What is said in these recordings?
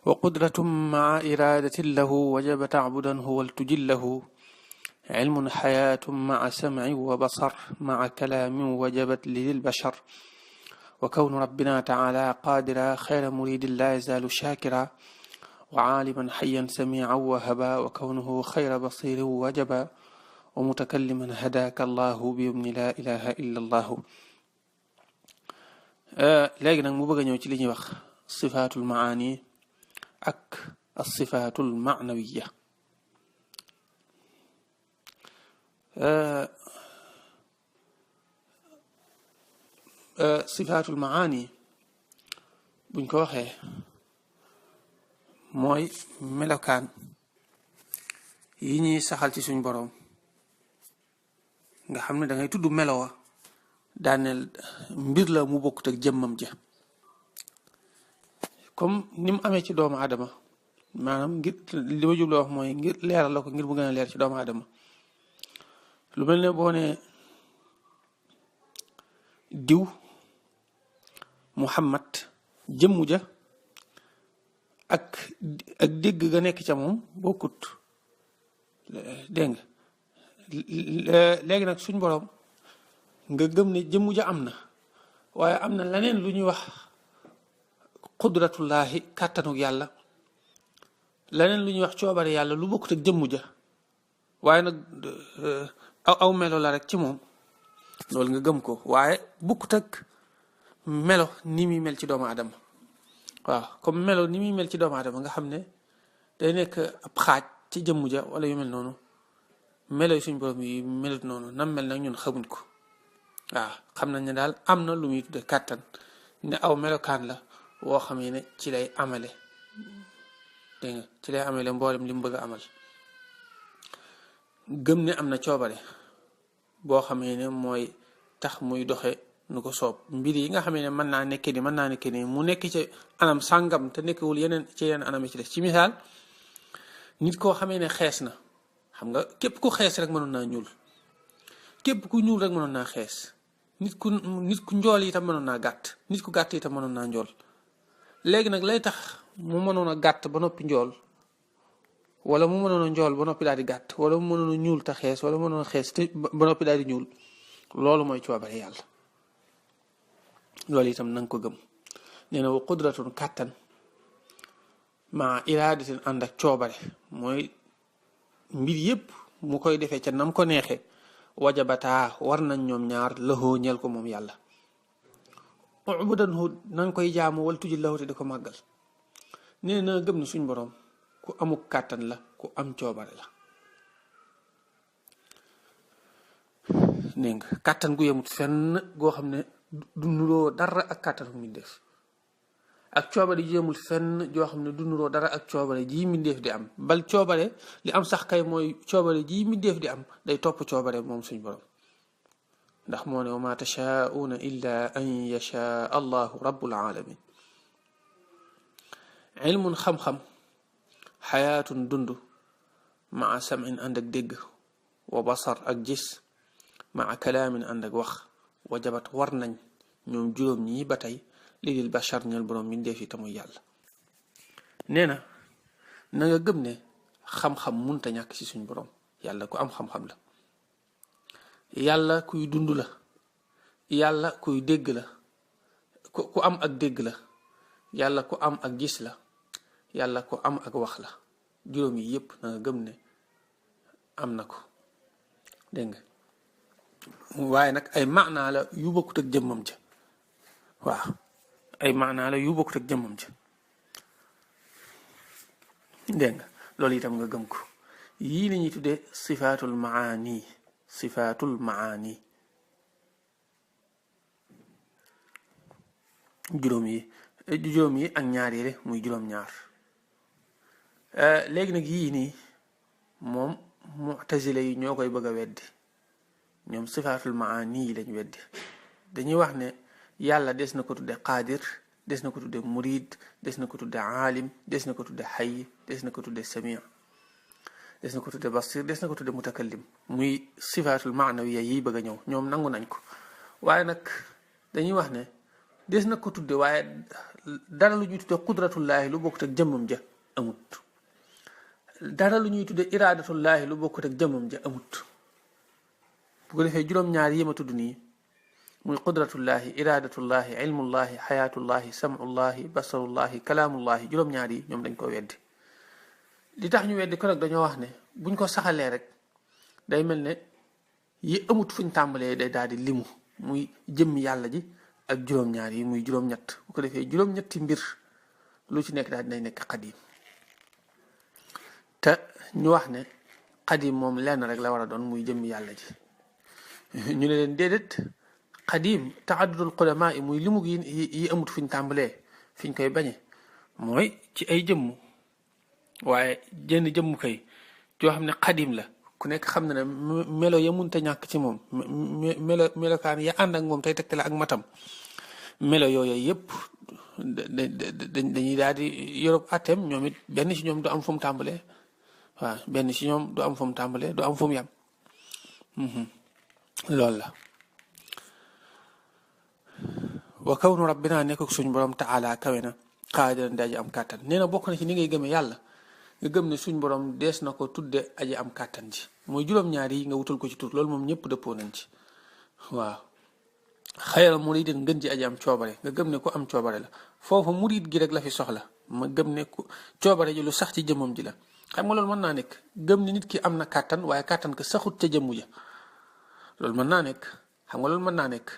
وقدرة مع إرادة له وجب تعبده ولتجله علم حياة مع سمع وبصر مع كلام وجبت للبشر وكون ربنا تعالى قادرا خير مريد لا يزال شاكرا وعالما حيا سميعا وهبا وكونه خير بصير وجبا ومتكلما هداك الله بيمن لا إله إلا الله. léegi nag mu bëgg a ñëw ci li ñuy wax sifaatul maani ak as-sifaatul ma'nawiya. sifaatul maani buñ ko waxee mooy melokaan yi ñuy saxal ci suñ boroom nga xam ne da ngay tudd melowa daaneel mbir la mu bokkut ak jëmmam ja comme ni mu amee ci doomu aadama maanaam ngir li ma jubloo wax mooy ngir leeral la ko ngir mu gën a leer ci doomu aadama. lu mel ne boo ne diw Muhammad jëmmu ja ak dégg ga nekk ca moom bokkut dégg nga léegi nag suñ boroom nga gëm ne jëmmu ja am na waaye am na leneen lu ñuy wax qudratullahi kàttanuk yàlla leneen lu ñuy wax coobare yàlla lu bokkut ak jëmmu ja waaye nag aw melo la rek ci moom loolu nga gëm ko waaye bokkut ak melo ni muy mel ci doomu aadama. waaw comme melo ni muy mel ci doomu aadama nga xam ne day nekk ab xaaj ci jëmmu ja wala yu mel noonu melo yi suñ borom yi melut noonu nam mel nag ñun xamuñ ko. waaw xam nañ ne daal am na lu muy tudde kàttan ne aw melokaan la woo xam ne ci lay amale dégg nga ci lay amale mboolem li mu bëgg a amal. gëm ne am na coobare boo xam ne mooy tax muy doxe nu ko soob mbir yi nga xam ne mën naa nekke ni mën naa nekke ni mu nekk ci anam sàngam te nekkewul yeneen ci yeneen anam yi ci des ci misaal nit koo xamee ne xees na xam nga képp ku xees rek mënoon naa ñuul képp ku ñuul rek mënoon naa xees nit ku njool itam mënoon naa gàtt nit ku gàtt itam mënoon naa njool. léegi nag lay tax mu mënoon a gàtt ba noppi njool wala mu mënoon a njool ba noppi daal di gàtt wala mu mënoon a ñuul te xees wala mu mënoon a xees te ba noppi daal di ñuul loolu mooy coobare yàlla. loolu itam na nga ko gëm nee na wa qudratun kàttan ma iraadatin ànd ak coobare mooy mbir yépp mu koy defee ca nam ko neexee wajabataa war nañ ñoom ñaar lëxoo ñeel ko moom yàlla. ubudanhu na nga koy jaamu wal tuji lahu te di ko màggal. nee na gëm ne suñ boroom ku amuk kàttan la ku am coobare la. dégg nga kàttan gu yemut fenn goo xam ne du nuroo dara ak kàttanu mbindeef ak coobare ji yemul fenn joo xam ne du nuroo dara ak coobare ji mbindeef di am bal coobare li am sax kay mooy coobare ji mbindeef di am day topp coobare moom suñ borom ndax moo ne wa ma tashaauna illa an yashaa allahu rabbul alamin. ilmun xam-xam xayaatun dund maa samin ànd ak dégg wa basar ak gis maa kalaamin ànd ak wax wajabat war nañ ñoom juróom ñii ba tey li dil bachar ñal borom mbindeef yi te muy yàlla. nee na na nga gëm ne xam-xam munta ñàkk ci suñ borom yàlla ku am xam-xam la yàlla kuy dund la yàlla kuy dégg la ku am ak dégg la yàlla ku am ak gis la yàlla ku am ak wax la juróom yi yépp na nga gëm ne am na ko dégg nga waaye nag ay maanaa la yu bokkut ak jëmmam ja. waaw ay maanaa la yu bokkut ak jëmmam ja dégg nga loolu itam nga gëm ko. yii la ñuy tuddee sifaatul maani juróom yi ak ñaar yi muy juróom-ñaar. léegi nag yii nii moom mu'tazila yi ñoo koy bëgg a weddi ñoom sifaatul maani yi lañ weddi dañuy wax ne yàlla des na ko tudde qaadir des na ko tudde murid des na ko tudde aalim des na ko tudde xay des na ko tudde samia des na ko tudde basir des na ko tudde mutakallim muy sifaatul maanawiya yi bëgg a ñëw ñoom nangu nañ ko waaye nag dañuy wax ne des na ko tudde waaye dara lu ñuy tudde qudratullaahi lu bokkut ak jëmmam ja amut dara lu ñuy tudde iradatullaahi lu bokkut ak jëmmam ja amut bu ko defee juróom-ñaar yi ma tudd nii muy qudratullaahi iradatullaahi ilmullaahi xayaatullaahi samullaahi basarullaahi kalaamullaahi juróom-ñaar yi ñoom dañ ko weddi li tax ñu weddi ko nag dañoo wax ne buñ ko saxalee rek day mel ne yi amut fuñ tàmbalee day daal di limu muy jëmmi yàlla ji ak juróom-ñaar yi muy juróom-ñett bu ko defee juróom-ñetti mbir lu ci nekk daal dinay nekk xadim te ñu wax ne xadim moom lenn rek la war a doon muy jëmmi yàlla ji ñu ne leen déedéet xadim taaddudul qudama yi muy limu yi amut fuñ tàmbalee fiñ koy bañe mooy ci ay jëmm waaye jenn jëmm kay joo xam ne xadim la ku nekk xam na ne melo ya munta ñàkk ci moom melokaan ya ànd ak moom tey tegtale ak matam melo yooyu yëpp dañuy daal di yorob atem ñoom it benn ci ñoom du am fu mu tàmbalee waaw benn ci ñoom du am fu mu tàmbalee du am fu mu yam loolu la wa kawnu rabbina nekk suñ borom taala kawe na qaadiran di aji am kàttan nee na bokk na ci ni ngay gëmee yàlla nga gëm ne suñ borom dees na ko tudde aji am kàttan ji mooy juróom-ñaar yi nga wutal ko ci tur loolu moom ñëpp dëppoo nañ ci waaw xayral muridin ngën ji aji am coobare nga gëm ne ku am coobare la foofu murid gi rek la fi soxla ma gëm ne ku coobare ji lu sax ci jëmmam ji la xam nga loolu mën naa nekk gëm ne nit ki am na kàttan waaye kàttan ko saxut ca jëmmu ja loolu mën naa nekk xam nga loolu mën naa nekk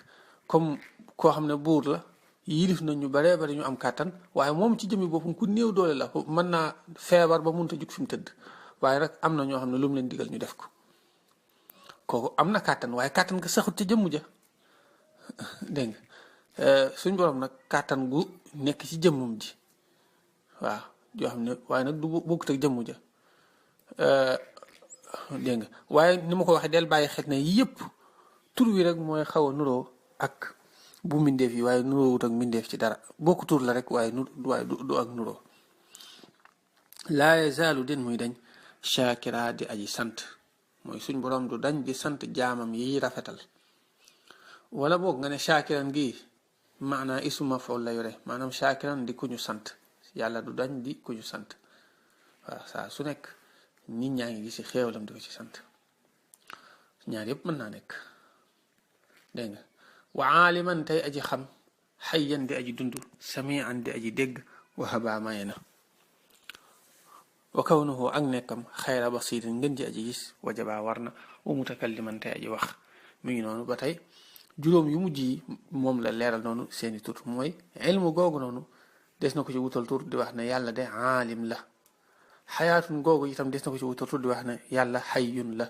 comme koo xam ne buur la yilif na ñu baree bari ñu am kàttan waaye moom ci jëmmi boppam ku néew doole la mën naa feebar ba mënut a jug fi mu tëdd waaye rek am na ñoo xam ne lu mu leen digal ñu def ko kooku am na kàttan waaye kàttan nga saxut ca jëmmu ja dégg nga suñ borom nag kàttan gu nekk ci jëmmum ji waaw yoo xam ne waaye nag du bokkut ak jëmmu ja dégg nga waaye ni ma ko waxee del bàyyi xel ne yëpp tur wi rek mooy xaw a nuroo ak bu mbindeef yi waaye nuroowut ak mbindeef ci dara bokku tur la rek waaye du ak nuroo laa yazaalu den muy dañ shakira di aji sant mooy suñ borom du dañ di sant jaamam yi rafetal wala boog nga ne shakiran gi maanaa ismu maf'ul la yore maanaam shakiran di ku ñu sant yàlla du dañ di ku ñu sant waaw saa su nekk nit ñaa ngi gis xéewalam di ko ci sant ñaar yëpp mën naa nekk dégg nga wa aaliman tey aji xam xayyan di aji dund samian di aji dégg wa haba maye na wa kawnuhu ak nekkam xayra basirin ngën ji aji gis wajaba war na wa mutakalliman tey aji wax mi ngi noonu ba tey juróom yu mujj yi moom la leeral noonu seeni tur mooy ilmu googu noonu des na ko ci wutal tur di wax ne yàlla de aalim la xayaatun googu itam des na ko ci wutal tur di wax ne yàlla xayyun la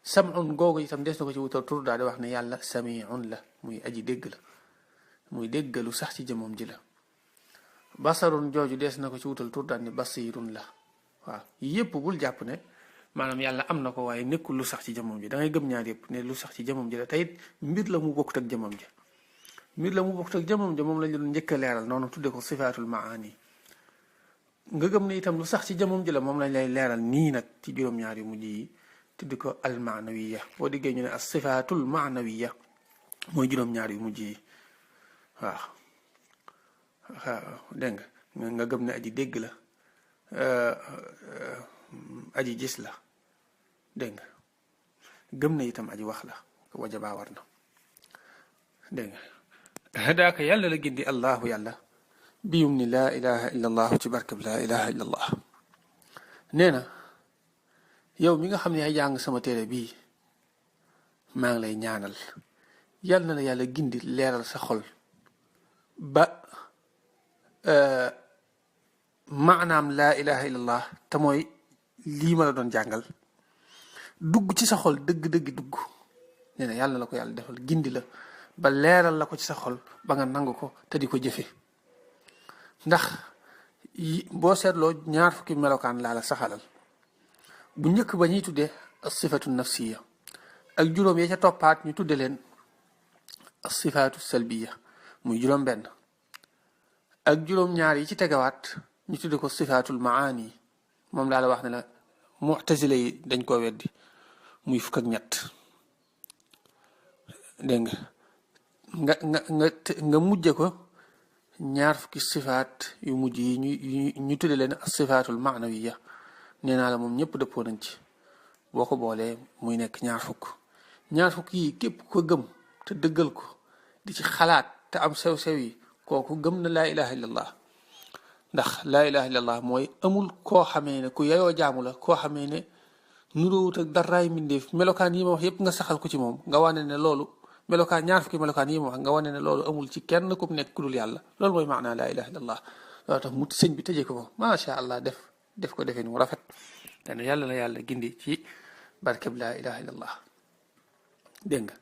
samun googu itam des na ko ci wutal tur daal di wax ne yàlla samiun la muy aji dégg la muy déggalu sax ci jëmmam ji la basarun jooju des na ko ci wutal tur daal ne basirun la waaw yépp bul jàpp ne maanaam yàlla am na ko waaye nekkul lu sax ci jëmmam ji da ngay gëm ñaar yëpp ne lu sax ci jëmmam ji la te it mbir la mu bokkut ak jëmmam ji mbir la mu bokkut ak jëmmam ji moom lañ doon njëkk a leeral noonu tudde ko sifaatul maani nga gëm ne itam lu sax ci jëmmam ji la moom lañ lay leeral nii nag ci juróom-ñaar yu mujj yi tudde ko al maanawiya boo diggee ñu ne as sifaatul maanawiya mooy juróom-ñaar yu mujj yi waaw dégg nga gëm ne aji dégg la aji gis la dégg nga gëm na itam aji wax la wajabaa war na dégg nga hadaaka yàlla la gindi allahu yàlla biyum ni laa ilaha illa allah ci barkab laa ilaha illa allah nee na yow mi nga xam ne yaay jàng sama téere bii maa ngi lay ñaanal yàlla na la yàlla gindi leeral sa xol ba maanaam laa ilaha illa allah te mooy lii ma la doon jàngal dugg ci sa xol dëgg-dëgg dugg nee na yàlla la ko yàlla defal gindi la ba leeral la ko ci sa xol ba nga nangu ko te di ko jëfe ndax boo seetloo ñaar fukki melokaan laa la saxalal bu njëkk ba ñuy tuddee as-sifatu nafsiya ak juróom ya ca toppaat ñu tudde leen as-sifatu salbiya muy juróom benn ak juróom ñaar yi ci tegawaat ñu tudde ko sifatul maani moom laa la wax ne la mu'tazila yi dañ koo weddi muy fukk ak ñett dégg nga mujje ko ñaar fukki sifaat yu mujj yi ñu tudde leen sifaatul maanawiya nee naa la moom ñëpp dëppoo nañ ci boo ko boolee muy nekk ñaar fukk yi képp ko gëm te dëggal ko di ci xalaat te am sew-sew yi kooku gëm na laa ilaha illallah ndax laa ilaha illallah mooy amul koo xamee ne ku yeyoo jaamu la koo xamee ne nuróowut ak daraay mbindeef melokaan yi ma wax yépp nga saxal ko ci moom nga wane ne loolu melokaan ñaar fukki melokaan yi ma wax nga wane ne loolu amul ci kenn ku nekk ku dul yàlla loolu mooy maanaa laa ilaha illallah loolu tax mu sëñ bi tëjee ko moom macha allah def ko defee mu rafet dana yàlla la yàlla gindi ci barkeb laa ilaha illallah dégg nga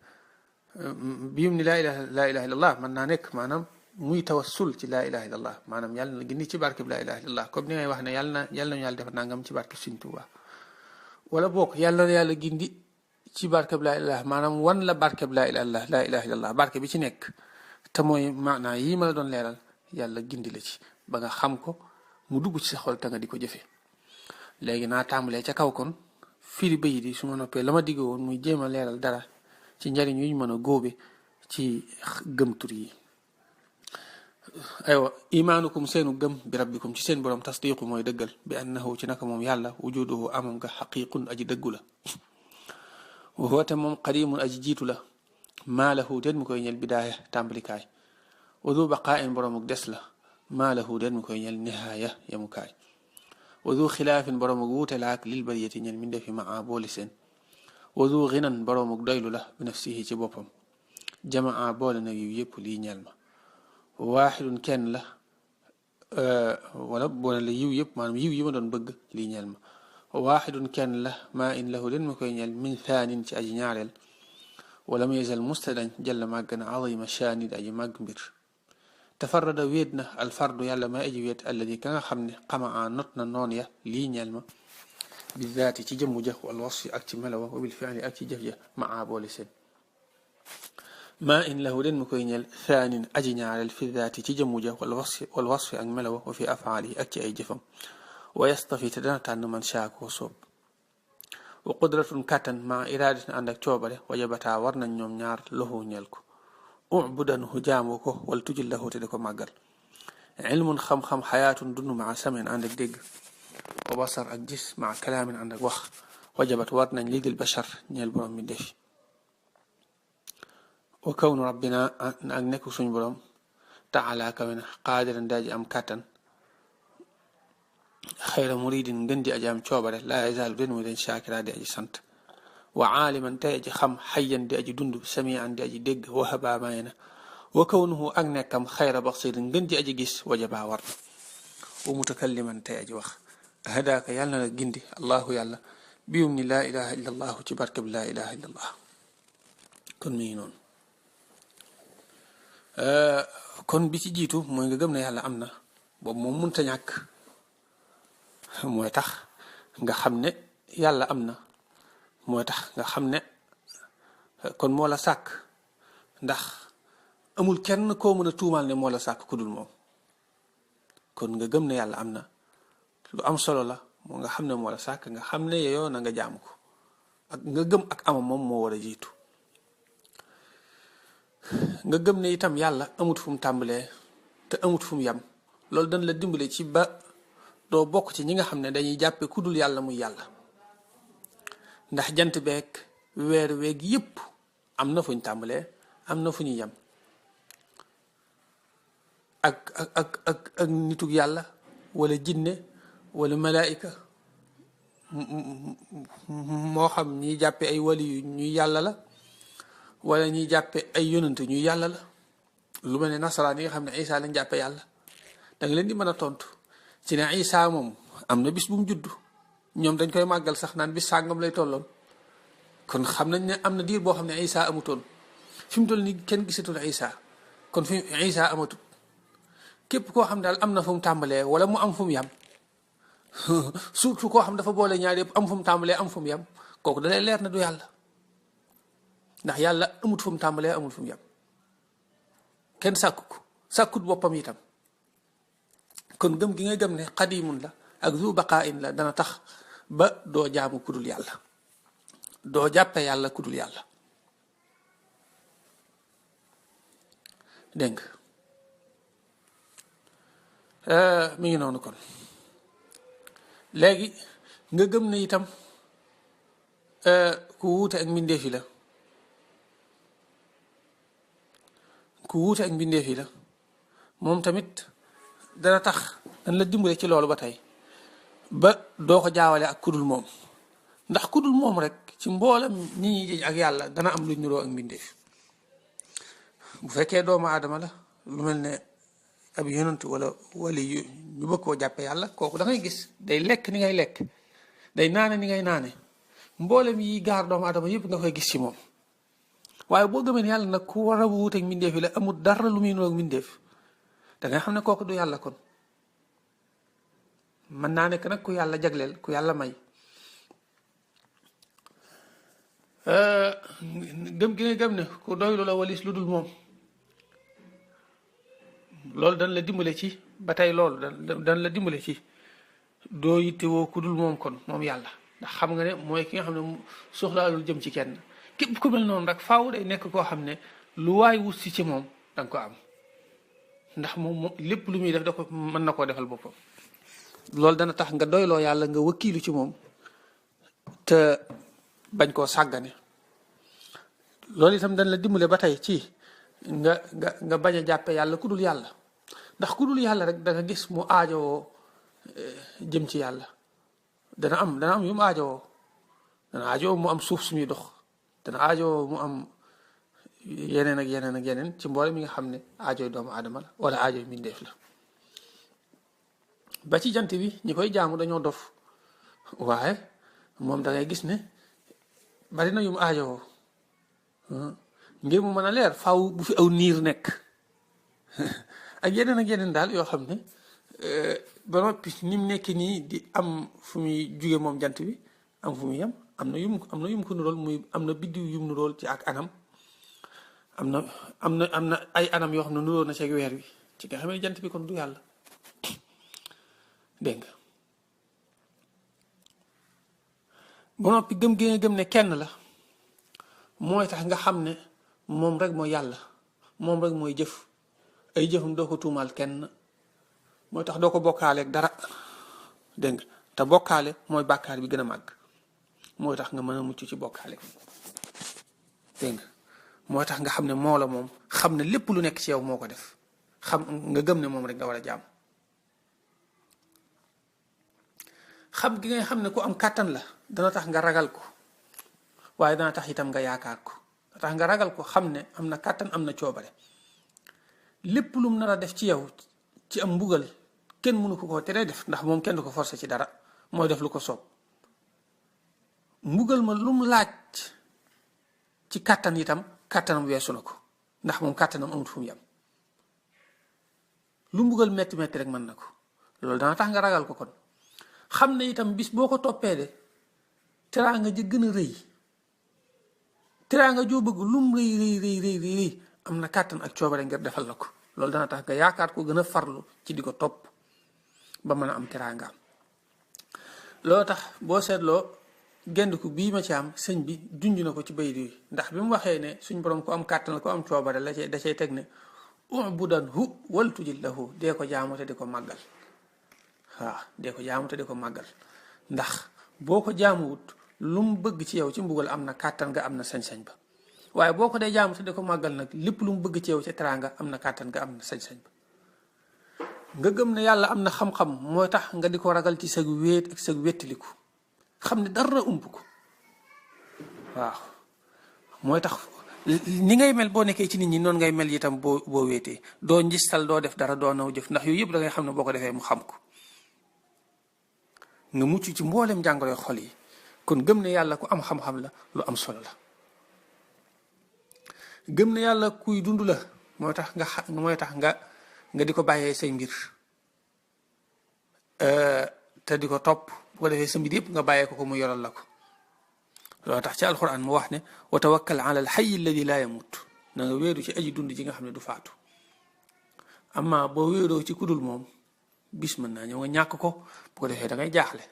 bium ni laa ilaha illallah mën naa nekk maanaam muy tawassul ci laa ilaha illallah maanaam yàlla na gindi ci barkeb laa ilaha illallah comme ni ngay wax ne yàlla nañu yàlla def nangam ci barkeb Sëñ Tuubaa wala bokk yàlla na yàlla gindi ci barkeb laa ilaha maanaam wan la barkeb laa ilaha illallah barke bi ci nekk te mooy maanaa yii ma la doon leeral yàlla gindi la ci ba nga xam ko mu dugg ci sa xol te nga di ko jëfe léegi naa tàmbalee ca kaw kon firi bay di su ma noppee la ma digg woon muy jéem a leeral dara ci njariñ yu ñu mën a góobe ci gëm tur yi aywa imaanukum seenu gëm bi rabbikum ci seen borom tasdiqu mooy dëggal bi annahu ci naka moom yàlla wujuduhu amam nga xaqiqun aji dëggu la wa huwa te moom qadimun aji jiitu la maa lahu den mu koy ñel bidaaya tàmbalikaay wa du baqaain boromuk des la maa lahu den mu koy ñel nihaaya yemukaay wa du xilaafin boromuk wuute laak lil bariyati ñel min defi maa booli seen wa du ginan boromuk doylu la bi nafsihi ci boppam jamaa boole na yu yépp lii ñel ma waaxidun kenn la wala boole la yiw yëpp maanaam yiw yi ma doon bëgg lii ñeel ma waaxidun kenn la maa in lahu leen ma koy ñeel min thaanin ci aji ñaareel wala mu yezal mustadañ jalla màgg na azima shaanid aji màgg mbir tafarrada wéet na alfardu yàlla may aji wéet alladi ka nga xam ne xamaa not na noon ya lii ñeel ma bi zaati ci jëmmu ja wal wasfi ak ci melawa wa bil fi'li ak ci jëf ja maa boole seen maa in lahu den mu koy ñel thaanin aji ñaareel fi daati ci jëmmu ja wal wasfi ak melawa wa fi afaali ak ci ay jëfam wa yastafi te dana tànn man shaa koo soob wa qudratun kàttan maa iraadatin ànd ak coobare wajabataa war nañ ñoom ñaar loxu ñeel ko ubudanhu jaamu ko wala tujil lahu te di ko màggal ilmun xam-xam xayaatun dund maa samen ànd ak dégg wa basar ak gis maa kalaamin ànd ak wax wajabat war nañ lidil bashar ñeel borom mi defi wa kawnu rabbina ak nekk suñ borom taala kawe na qaadiran daaji am kàttan xayra muridin ngën di aji am coobare laa yazaalu den mu den shaakira di aji sant wa aaliman tey aji xam xayyan di aji dund samian di aji dégg wahaba may na wa kawnuhu ak nekkam xayra basirin ngën di aji gis wajaba war na wa mutakalliman tey aji wax hadaaka yàlla na la gindi allahu yàlla biyum ni laa ilaha illa allahu ci barkeb laa ilaha illa allah kon mi ngi noonu kon bi ci jiitu mooy nga gëm ne yàlla am na boobu moom mënta ñàkk mooy tax nga xam ne yàlla am na mooy tax nga xam ne kon moo la sàkk ndax amul kenn koo mën a tuumaal ne moo la sàkk ku dul moom kon nga gëm ne yàlla am na lu am solo la moo nga xam ne moo la sàkk nga xam ne yeyoo na nga jaamu ko ak nga gëm ak amam moom moo war a jiitu nga gëm ne itam yàlla amut fu mu tàmbalee te amut fu mu yem loolu dañ la dimbale ci ba doo bokk ci ñi nga xam ne dañuy jàppe ku dul yàlla muy yàlla ndax jant beeg weer weeg yépp am na fu ñu tàmbalee am na fu ñu yem ak nitug yàlla wala jinne wala malaayika moo xam ñiy jàppe ay wali yu ñuy yàlla la wala ñuy jàppe ay yonante ñuy yàlla la lu mel ne nasaraan yi nga xam ne Isa lañ jàppe yàlla da nga leen di mën a tontu ci ne Isa moom am na bis bu mu judd ñoom dañ koy màggal sax naan bis sàngam lay tolloon kon xam nañ ne am na diir boo xam ne Isa amutoon fi mu toll nii kenn gisatul Isa kon fi Isa amatut képp koo xam daal am na fu mu tàmbalee wala mu am fu mu yam surtout koo xam dafa boole ñaar yëpp am fu mu tàmbalee am fu mu yam kooku da lay leer na du yàlla ndax yàlla amut fu mu tàmbalee amul fu mu yam kenn sàkkut boppam itam kon gëm gi nga gëm ne xadimun la ak zu baqaain la dana tax ba doo jaamu kudul yàlla doo jàppe yàlla kudul yàlla dégg nga mi ngi noonu kon léegi nga gëm ne itam ku wuute ak mbindeef yi la ku wuute ak mbindeef yi la moom tamit dana tax dañ la dimbale ci loolu ba tey ba doo ko jaawale ak kudul moom ndax kudul moom rek ci mboolem ñi ñuy jëj ak yàlla dana am lu niroo ak mbindeef bu fekkee doomu aadama la lu mel ne ab yonent wala wali ñu bëgg koo jàppe yàlla kooku da ngay gis day lekk ni ngay lekk day naane ni ngay naane mboolem yi gaar doomu aadama yëpp nga koy gis ci moom waaye boo gëmee ne yàlla nag ku war a wuuteeg mbindeef yi la amul dara lu muy niroo ak mbindeef da ngay xam ne kooku du yàlla kon mën naa nekk nag ku yàlla jagleel ku yàlla may gëm gi nga gëm ne ku doylu la walis lu dul moom loolu dañ la dimbale ci ba tey loolu dañ la dimbale ci doo yittewoo ku dul moom kon moom yàlla ndax xam nga ne mooy ki nga xam ne soxlaalul jëm ci kenn képp ku mel noonu rek faaw day nekk koo xam ne lu waay wut si ci moom danga ko am ndax moom lépp lu muy def da ko mën na koo defal boppam loolu dana tax nga doyloo yàlla nga wakkiilu ci moom te bañ koo sàggane loolu itam dañ la dimbale ba tey ci nga bañ a jàppe yàlla ku dul yàlla ndax ku dul yàlla rek da nga gis mu aajowoo jëm ci yàlla dana am yu mu aajowoo dana aajowoo mu am suuf suñuy dox dana aajowoo mu am yeneen ak yeneen ak yeneen ci mboole mi nga xam ne aajoy doomu aadama la wala aajoy mbindeef la ba ci jant bi ñi koy jaamu dañoo dof waaye moom da ngay gis ne bari na yu mu aajowoo ngir mu mën a leer faaw bu fi aw niir nekk ak yeneen daal yoo xam ne ba noppi ni mu nekk nii di am fu muy jóge moom jant bi am fu muy yem am na yum ko nurool muy am na biddiw yum nurool ci ak anam am na ay anam yoo xam ne nuróo na ci weer wi ci nga xam ne jant bi kon du yàlla dégg nga ba noppi gëm gi nga gëm ne kenn la mooy tax nga xam ne moom rek mooy yàlla moom rek mooy jëf ay jëfam doo ko tuumaal kenn mooy tax doo ko bokkaaleeg dara dégg nga te bokkaale mooy bàkkaar bi gën a màgg mooy tax nga mën a mucc ci bokkaale dégg nga mooy tax nga xam ne moo la moom xam ne lépp lu nekk ci yow moo ko def xam nga gëm ne moom rek nga war a jaam xam gi ngay xam ne ku am kàttan la dana tax nga ragal ko waaye dana tax itam nga yaakaar ko dana tax nga ragal ko xam ne am na kàttan am na coobare lépp lu mu nar a def ci yow ci am mbugal kenn mënu ko teree def ndax moom kenn du ko forcer ci dara mooy def lu ko soob mbugal ma lu mu laaj ci kàttan itam kàttanam weesu na ko ndax moom kàttanam amut fu mu yem lu mbugal metti metti rek mën na ko loolu dana tax nga ragal ko kon xam ne itam bis boo ko toppee de teraanga ji gën a rëy teraanga joo bëgg lum rëy am na kàttan ak coobare ngir defal la ko loolu dana tax nga yaakaar ko gën a farlu ci di ko topp ba mën a am teraangaam loolu tax boo seetloo gendiku bii ma ci am sëñ bi junj na ko ci bayit yi ndax bi mu waxee ne suñ borom ko am kàttan ko am coobare la da cay teg ne ubudan hu wal tujil lahu dee ko jaamu te di ko màggal waaw dee ko jaamu te di ko màggal ndax boo ko jaamuwut lu mu bëgg ci yow ci mbugal am na kàttan nga am na sañ-sañ ba waaye boo ko dee jaamu te di ko màggal nag lépp lu mu bëgg ci yow ci teraanga am na kàttan nga am na sañ-sañ ba nga gëm ne yàlla am na xam-xam mooy tax nga di ko ragal ci sag wéet ak sag wettiliku xam ne dara ump ko waaw mooy tax ni ngay mel boo nekkee ci nit ñi noonu ngay mel itam boo wéetee doo njistal doo def dara doo naw jëf ndax yooyu yëpp da ngay xam ne boo ko defee mu xam ko nga mucc ci mboolem jàngoroy xol yi kon gëm ne yàlla ku am xam-xam la lu am solo la gëm ne yàlla kuy dund la mooy tax nga di ko bàyyee say mbir te di ko topp bu ko defee sa mbir yëpp nga bàyyee ko mu yoral la ko loolu tax ci alxuraan mu wax ne wa tawakkal ala alxayi alladi laa yamut na nga wéeru ci aji dund ji nga xam ne du faatu amma boo wéeroo ci kudul moom bis mën naa ñëw nga ñàkk ko bu ko defee da ngay jaaxle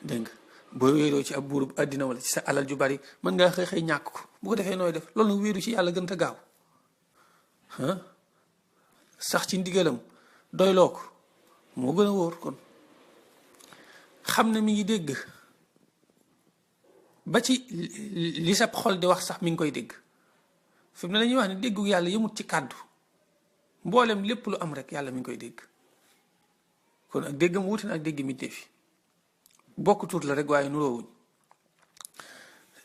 dégg nga boo wéeroo ci ab buurub àddina wala ci sa alal ju bari mën ngaa xëy ñàkk ko bu ko defee nooy def loolu nag wéeru ci yàlla gën a gaaw sax ci ndigalam doyloo ko moo gën a wóor. kon xam ne mi ngi dégg ba ci li sab xol di wax sax mi ngi koy dégg. fi mu ne dañuy wax ne déggu yàlla yëmut ci kàddu, mboolem lépp lu am rek yàlla mi ngi koy dégg. kon ak déggam wuti na ak dégg mi defi bokk tuut la rek waaye nuroowuñ.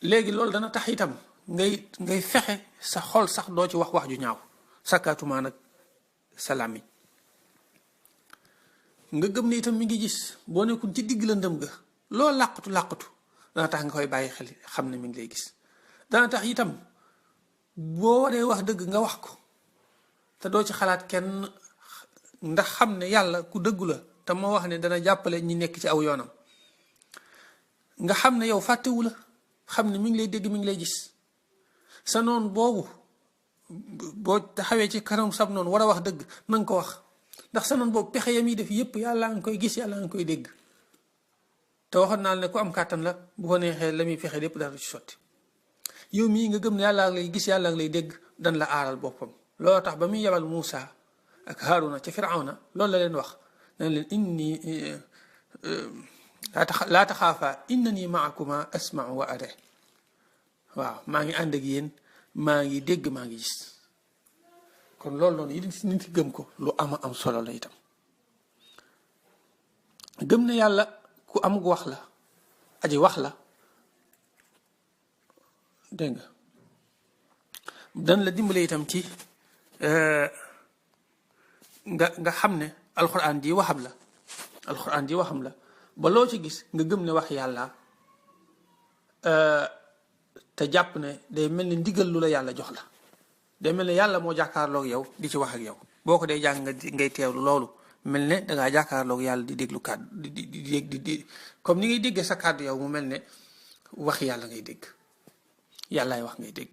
léegi loolu dana tax itam ngay fexe sa xol sax doo ci wax ju ñaaw sakkaatumaa nag sa làmmiñ. nga gëm ne itam mi ngi gis boo nekkul ci digg la ndëm ga loo làqatu dana tax nga koy bàyyi xel xam ne mi ngi lay gis. dana tax itam boo waree wax dëgg nga wax ko te doo ci xalaat kenn, ndax xam ne yàlla ku dëggu la te moo wax ne dana jàppale ñi nekk ci aw yoonam. nga xam ne yow fàttewu la, xam ne mi ngi lay dégg mi ngi lay gis. sa noon boobu boo taxawee ci kanam sab noonu war a wax dëgg na nga ko wax, ndax sa noon boobu pexe yam yi def yépp yàlla nga koy gis, yàlla nga koy dégg. te waxoon naa ne ku am kàttan la, bu ko neexee la muy fexe lépp dara ci sotti. yow mii nga gëm ne yàlla lay gis, yàlla lay dégg, dan la aaral boppam. loolu tax ba muy yebal Muusa ak Haaruna ca Firawna loolu la leen wax, na leen inni laa taxaafa innani maakuma asmau wa are. waaw maa ngi ànd ak yéen, maa ngi dégg, maa ngi gis. kon loolu noonu it nit ki gëm ko lu am solo la itam. gëm ne yàlla ku amug wax la, aji wax la, dégg nga dan la dimbale itam ci nga xam ne alxuraan ji waxam la ba loo ci gis nga gëm ne wax yàlla te jàpp ne day mel ne ndigal lu la yàlla jox la, day mel ne yàlla moo jàkkaarloog yow di ci wax ak yow. boo ko dee jàng ngay teewlu loolu mel ne dangaa jàkkaarloog yàlla di déglu kàddu di comme ni ngay déggee sa kàddu yow mu mel ne wax yàlla ngay dégg, yàllaay wax ngay dégg.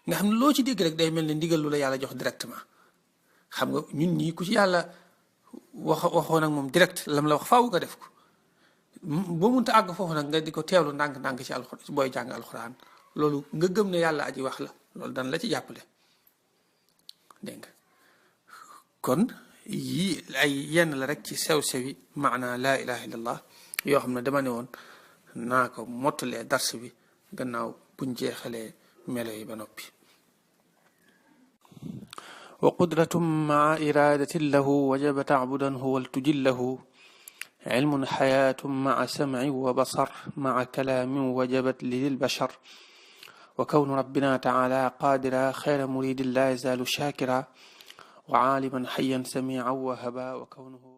nga xam ne loo ci dégg rek day mel ne ndigal lu la yàlla jox directement. xam nga ñun ñii ku ci yàlla waxoon ak moom direct lam la wax faaw nga def ko. boo mënta àgg foofu nag nga di ko teewlu ndànk-ndànk ci alxuraan booy jàng alxuraan, loolu nga gëm ne yàlla aji wax la, loolu dan la ci jàppale. dégg nga kon yii ay yenn la rek ci sew-sewi maanaa laa ilaha illallah yoo xam ne dama ne woon naa ko mottalee dars bi gannaaw buñ jeexalee melo yi ba noppi. wa qudratum maa iradatin lahu wajaba tacbudanhu waltujillahu علم حياة مع سمع وبصر مع كلام وجبت للبشر وكون ربنا تعالى قادرا خير مريد لا يزال شاكرا وعالما حيا سميعا وهبا وكونه